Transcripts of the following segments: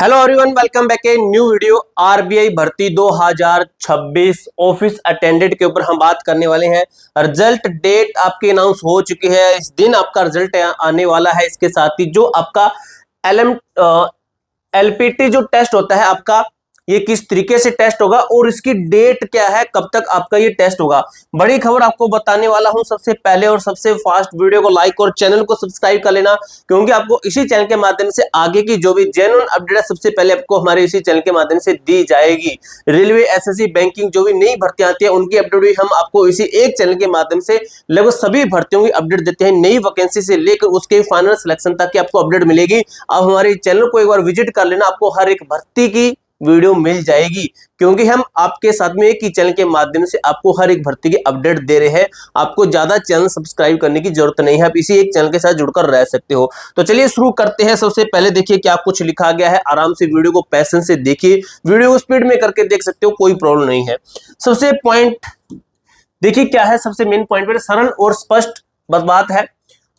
Hello everyone, welcome back a new video. RBI भर्ती 2026 office attendant के ऊपर हम बात करने वाले हैं। रिजल्ट डेट आपकी अनाउंस हो चुकी है, इस दिन आपका रिजल्ट आने वाला है। इसके साथ ही जो आपका एलपीटी जो टेस्ट होता है आपका, ये किस तरीके से टेस्ट होगा और इसकी डेट क्या है, कब तक आपका ये टेस्ट होगा, बड़ी खबर आपको बताने वाला हूं सबसे पहले। और सबसे फास्ट वीडियो को लाइक और चैनल को सब्सक्राइब कर लेना, क्योंकि आपको इसी चैनल के माध्यम से आगे की जो भी जेन्युइन अपडेट है सबसे पहले आपको हमारे इसी चैनल के माध्यम से दी जाएगी। रेलवे, एसएससी, बैंकिंग जो भी नई भर्तियां आती है उनकी अपडेट भी हम आपको इसी एक चैनल के माध्यम से लगभग सभी भर्तियों की अपडेट देते हैं। नई वैकेंसी से लेकर उसके फाइनल सिलेक्शन तक की आपको अपडेट मिलेगी। आप हमारे चैनल को एक बार विजिट कर लेना, आपको हर एक भर्ती की वीडियो मिल जाएगी, क्योंकि हम आपके साथ में एक ही चैनल के माध्यम से आपको हर एक भर्ती की अपडेट दे रहे हैं। आपको ज्यादा चैनल सब्सक्राइब करने की जरूरत नहीं है, आप इसी एक चैनल के साथ जुड़कर रह सकते हो। तो चलिए शुरू करते हैं। सबसे पहले देखिए क्या कुछ लिखा गया है, आराम से वीडियो को पैशन से देखिए, वीडियो को स्पीड में करके देख सकते हो, कोई प्रॉब्लम नहीं है। सबसे पॉइंट देखिए क्या है, सबसे मेन पॉइंट पर सरल और स्पष्ट बात है।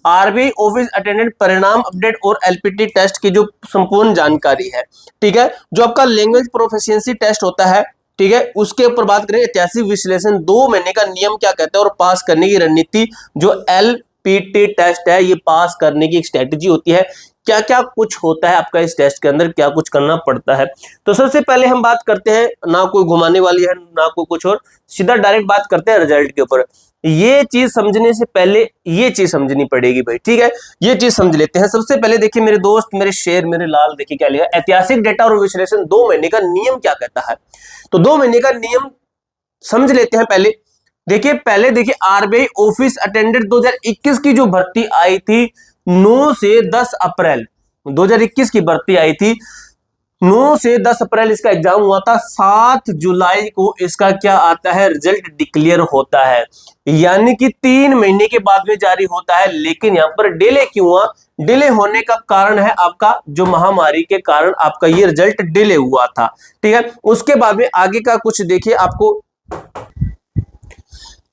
आरबीआई ऑफिस अटेंडेंट परिणाम अपडेट और एलपीटी टेस्ट की जो संपूर्ण जानकारी है, ठीक है। जो आपका लैंग्वेज प्रोफिशिएंसी टेस्ट होता है, ठीक है, उसके ऊपर बात करें। ऐतिहासिक विश्लेषण 2 महीने का नियम क्या कहता है और पास करने की रणनीति, जो एलपीटी टेस्ट है, ये पास करने की एक स्ट्रेटेजी होती है। क्या क्या कुछ होता है आपका इस टेस्ट के अंदर, क्या कुछ करना पड़ता है। तो सबसे पहले हम बात करते हैं, ना कोई घुमाने वाली है ना कोई कुछ और, सीधा डायरेक्ट बात करते हैं रिजल्ट के ऊपर। ये चीज समझने से पहले ये चीज समझनी पड़ेगी भाई, ठीक है। ये चीज समझ लेते हैं। सबसे पहले देखिए मेरे दोस्त, मेरे शेर, मेरे लाल, देखिए क्या लिखा, ऐतिहासिक डेटा और विश्लेषण 2 महीने का नियम क्या कहता है। तो 2 महीने का नियम समझ लेते हैं पहले। देखिए आरबीआई ऑफिस अटेंडेंट 2021 की जो भर्ती आई थी 9 से 10 अप्रैल 2021 की भर्ती आई थी। 9 से 10 अप्रैल इसका एग्जाम हुआ था। 7 जुलाई को इसका क्या आता है, रिजल्ट डिक्लेयर होता है, यानी कि 3 महीने के बाद में जारी होता है। लेकिन यहां पर डिले क्यों हुआ? डिले होने का कारण है आपका जो महामारी के कारण आपका ये रिजल्ट डिले हुआ था, ठीक है। उसके बाद में आगे का कुछ देखिए, आपको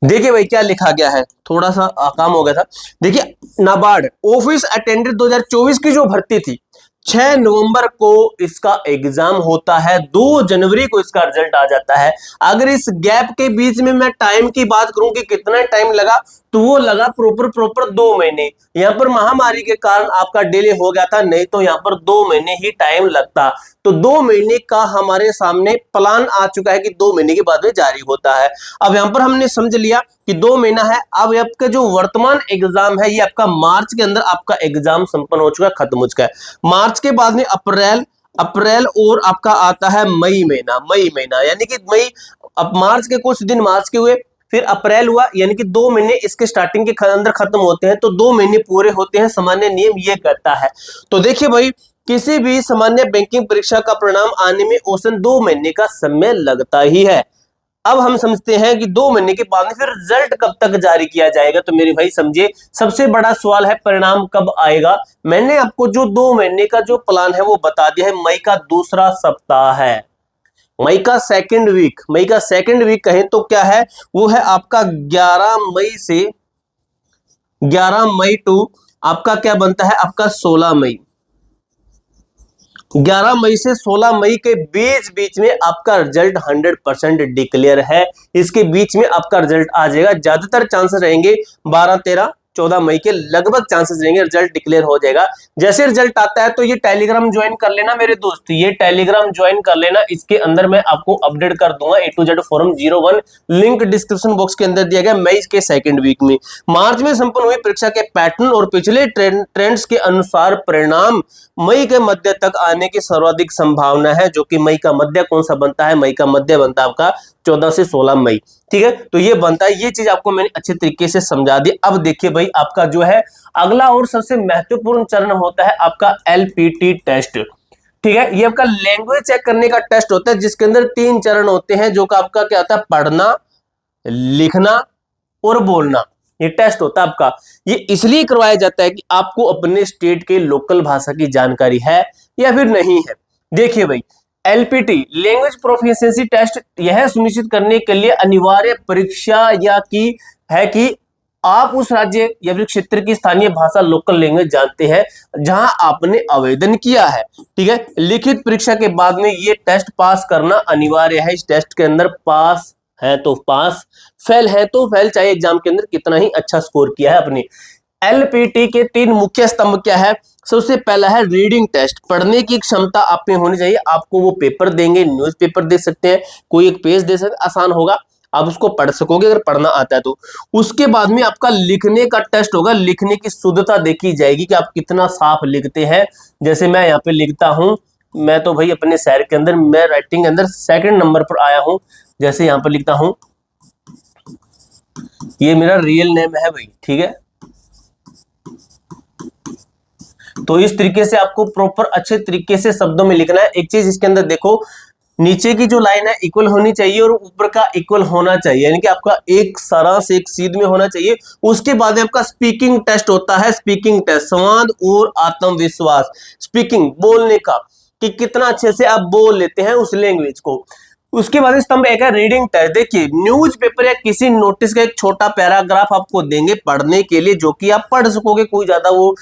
देखिए भाई क्या लिखा गया है, थोड़ा सा काम हो गया था। देखिए नाबार्ड ऑफिस अटेंडेंट 2024 की जो भर्ती थी, 6 नवंबर को इसका एग्जाम होता है, 2 जनवरी को इसका रिजल्ट आ जाता है। अगर इस गैप के बीच में मैं टाइम की बात करूं कि कितना टाइम लगा, तो वो लगा प्रॉपर 2 महीने। यहाँ पर महामारी के कारण आपका डिले हो गया था, नहीं तो यहाँ पर 2 महीने ही टाइम लगता। तो 2 महीने का हमारे सामने प्लान आ चुका है कि 2 महीने के बाद में जारी होता है। अब यहाँ पर हमने समझ लिया कि 2 महीना है। अब आपका जो वर्तमान एग्जाम है, ये आपका मार्च के अंदर आपका एग्जाम संपन्न हो चुका है, खत्म हो चुका है। मार्च के बाद में अप्रैल और आपका आता है मई महीना, यानी कि मई, अब मार्च के कुछ दिन मार्च के हुए, फिर अप्रैल हुआ, यानी कि 2 महीने इसके स्टार्टिंग के अंदर खत्म होते हैं। तो 2 महीने पूरे होते हैं, सामान्य नियम ये कहता है। तो देखिए भाई, किसी भी सामान्य बैंकिंग परीक्षा का परिणाम आने में औसतन 2 महीने का समय लगता ही है। अब हम समझते हैं कि 2 महीने के बाद में फिर रिजल्ट कब तक जारी किया जाएगा। तो मेरे भाई समझिए, सबसे बड़ा सवाल है परिणाम कब आएगा। मैंने आपको जो 2 महीने का जो प्लान है वो बता दिया है। मई का दूसरा सप्ताह है, मई का सेकंड वीक कहें तो क्या है, वो है आपका 11 मई टू आपका क्या बनता है, आपका 16 मई। 11 मई से 16 मई के बीच में आपका रिजल्ट 100% डिक्लेयर है। इसके बीच में आपका रिजल्ट आ जाएगा। ज्यादातर चांसेस रहेंगे 12, 13, 14 मई के लगभग चांसेस रहेंगे, रिजल्ट डिक्लेयर हो जाएगा। जैसे रिजल्ट आता है तो ये टेलीग्राम ज्वाइन कर लेना मेरे दोस्त, ये टेलीग्राम ज्वाइन कर लेना। इसके अंदर मैं आपको अपडेट कर दूंगा A to Z forum 01, link description box के अंदर दिया गया। मई के सेकंड वीक में, मार्च में संपन्न हुई परीक्षा के पैटर्न और पिछले ट्रेंड्स के अनुसार परिणाम मई के मध्य तक आने की सर्वाधिक संभावना है। जो कि मई का मध्य कौन सा बनता है, मई का मध्य बनता है आपका 14 से 16 मई, ठीक है। तो ये बनता है, ये चीज आपको मैंने अच्छे तरीके से समझा दी। अब देखिए भाई, आपका जो है अगला और सबसे महत्वपूर्ण चरण होता है आपका एलपीटी टेस्ट, ठीक है। ये आपका लैंग्वेज चेक करने का टेस्ट होता है, जिसके अंदर 3 चरण होते हैं। जो का आपका क्या होता है, पढ़ना, लिखना और बोलना, ये टेस्ट होता है आपका। ये इसलिए करवाया जाता है कि आपको अपने स्टेट के लोकल भाषा की जानकारी है या फिर नहीं है। देखिए भाई, एलपीटी लैंग्वेज प्रोफिशिएंसी टेस्ट यह सुनिश्चित करने के लिए अनिवार्य परीक्षा या की है कि आप उस राज्य या फिर क्षेत्र की स्थानीय भाषा लोकल लैंग्वेज जानते हैं जहां आपने आवेदन किया है। ठीक है, लिखित परीक्षा के बाद में ये टेस्ट पास करना अनिवार्य है। इस टेस्ट के अंदर पास है तो पास, फेल है तो फेल, चाहे एग्जाम के अंदर कितना ही अच्छा स्कोर किया है अपनी। एलपीटी के 3 मुख्य स्तंभ क्या है? सबसे पहला है रीडिंग टेस्ट, पढ़ने की क्षमता आप में होनी चाहिए। आपको वो पेपर देंगे, न्यूज़पेपर दे सकते हैं, कोई एक पेज दे सकते, आसान होगा, आप उसको पढ़ सकोगे अगर पढ़ना आता है तो। उसके बाद में आपका लिखने का टेस्ट होगा, लिखने की शुद्धता देखी जाएगी कि आप कितना साफ लिखते हैं। जैसे मैं यहाँ पे लिखता हूँ, मैं तो भाई अपने शहर के अंदर मैं राइटिंग के अंदर 2nd नंबर पर आया हूँ। जैसे यहाँ पर लिखता हूँ, ये मेरा रियल नेम है भाई, ठीक है। तो इस तरीके से आपको प्रॉपर अच्छे तरीके से शब्दों में लिखना है। एक चीज इसके अंदर देखो, नीचे की जो लाइन है इक्वल होनी चाहिए और ऊपर का इक्वल होना चाहिए, यानी कि आपका एक सरस एक सीध में होना चाहिए। उसके बाद आपका स्पीकिंग टेस्ट होता है। स्पीकिंग टेस्ट, संवाद और आत्मविश्वास, स्पीकिंग बोलने का, कि कितना अच्छे से आप बोल लेते हैं उस लैंग्वेज को। उसके बाद स्तंभ एक है रीडिंग टेस्ट। देखिए, न्यूज़पेपर या किसी नोटिस का एक छोटा पैराग्राफ आपको देंगे पढ़ने के लिए, जो कि आप पढ़ सकोगे, कोई ज्यादा वो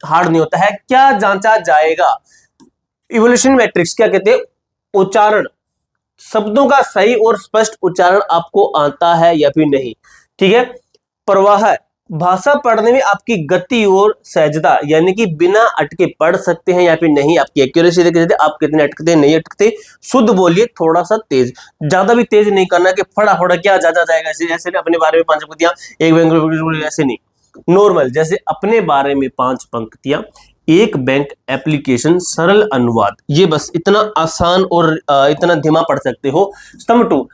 हार्ड नहीं होता है। क्या जांचा जाएगा? इवोल्यूशन मैट्रिक्स, क्या कहते हैं, उच्चारण, शब्दों का सही और स्पष्ट उच्चारण आपको आता है या फिर नहीं। ठीक है। प्रवाह, भाषा पढ़ने में आपकी गति और सहजता, यानी कि बिना अटके पढ़ सकते हैं या फिर नहीं। आपकी एक्यूरेसी देख सकते, आप कितने अटकते हैं, नहीं अटकते। शुद्ध बोलिए, थोड़ा सा तेज, ज्यादा भी तेज नहीं करना कि फटाफट क्या जाता जाएगा, ऐसे अपने बारे में 5 पंक्तियां, एक बैंक, ऐसे नहीं, नॉर्मल, जैसे अपने बारे में 5 पंक्तियां, एक बैंक एप्लीकेशन, सरल अनुवाद, ये बस इतना आसान और इतना धीमा पढ़ सकते हो। स्तंभ 2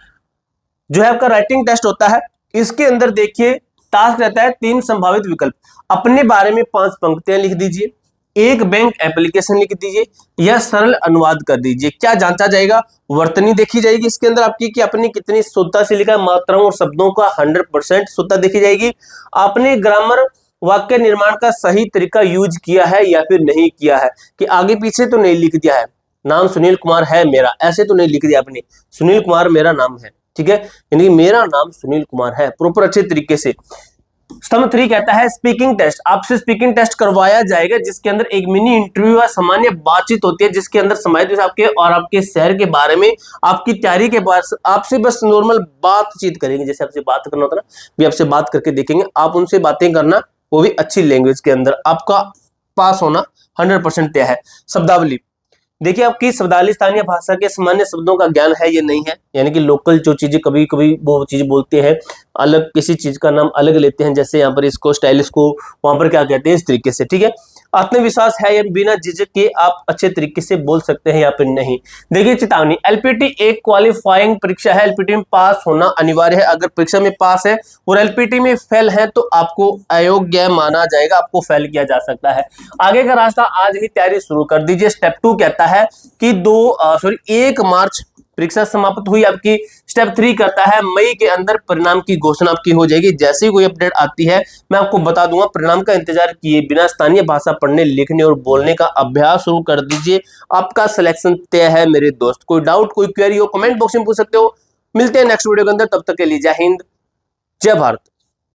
जो है आपका राइटिंग टेस्ट होता है। इसके अंदर देखिए टास्क रहता है 3 संभावित विकल्प, अपने बारे में 5 पंक्तियां लिख दीजिए, एक बैंक एप्लीकेशन लिख दीजिए, या सरल अनुवाद कर दीजिए। क्या जांचा जाएगा? वर्तनी देखी जाएगी इसके अंदर आपकी कि आपने कितनी शुद्धता से लिखा, मात्राओं और शब्दों का 100% शुद्धता देखी जाएगी। आपने ग्रामर, वाक्य निर्माण का सही तरीका यूज किया है या फिर नहीं किया है, कि आगे पीछे तो नहीं लिख दिया है, नाम सुनील कुमार है मेरा, ऐसे तो नहीं लिख दिया आपने, सुनील कुमार मेरा नाम है, ठीक है, यानी कि मेरा नाम सुनील कुमार है, प्रॉपर अच्छे तरीके से। स्तंभ 3 कहता है स्पीकिंग टेस्ट, आपसे स्पीकिंग टेस्ट करवाया जाएगा, जिसके अंदर एक मिनी इंटरव्यू या सामान्य बातचीत होती है, जिसके अंदर समाज आपके और आपके शहर के बारे में, आपकी तैयारी के बाद आपसे बस नॉर्मल बातचीत करेंगे, जैसे आपसे बात करना होता है ना, भी आपसे बात करके देखेंगे, आप उनसे बातें करना, वो भी अच्छी लैंग्वेज के अंदर। आपका पास होना 100% तय है। शब्दावली, देखिए आपकी शब्दावली स्थानीय भाषा के सामान्य शब्दों का ज्ञान है ये नहीं है, यानी कि लोकल जो चीजें कभी कभी वो चीज बोलते हैं, अलग किसी चीज का नाम अलग लेते हैं, जैसे यहाँ पर इसको स्टाइलिश को वहां पर क्या कहते हैं, इस तरीके से। ठीक है, आत्मविश्वास है या बिना झिझक के आप अच्छे तरीके से बोल सकते हैं या फिर नहीं। देखिए चेतावनी, एलपीटी एक क्वालिफाइंग परीक्षा है, एलपीटी में पास होना अनिवार्य है। अगर परीक्षा में पास है और एलपीटी में फेल है तो आपको अयोग्य माना जाएगा, आपको फेल किया जा सकता है। आगे का रास्ता, आज ही तैयारी शुरू कर दीजिए। स्टेप 2 कहता है कि 1 मार्च परीक्षा समाप्त हुई आपकी। स्टेप 3 करता है मई के अंदर परिणाम की घोषणा आपकी हो जाएगी। जैसे ही कोई अपडेट आती है मैं आपको बता दूंगा। परिणाम का इंतजार किए बिना स्थानीय भाषा पढ़ने, लिखने और बोलने का अभ्यास शुरू कर दीजिए, आपका सिलेक्शन तय है मेरे दोस्त। कोई डाउट, कोई क्वेरी हो कमेंट बॉक्स में पूछ सकते हो। मिलते हैं नेक्स्ट वीडियो के अंदर, तब तक के लिए जय हिंद, जय भारत।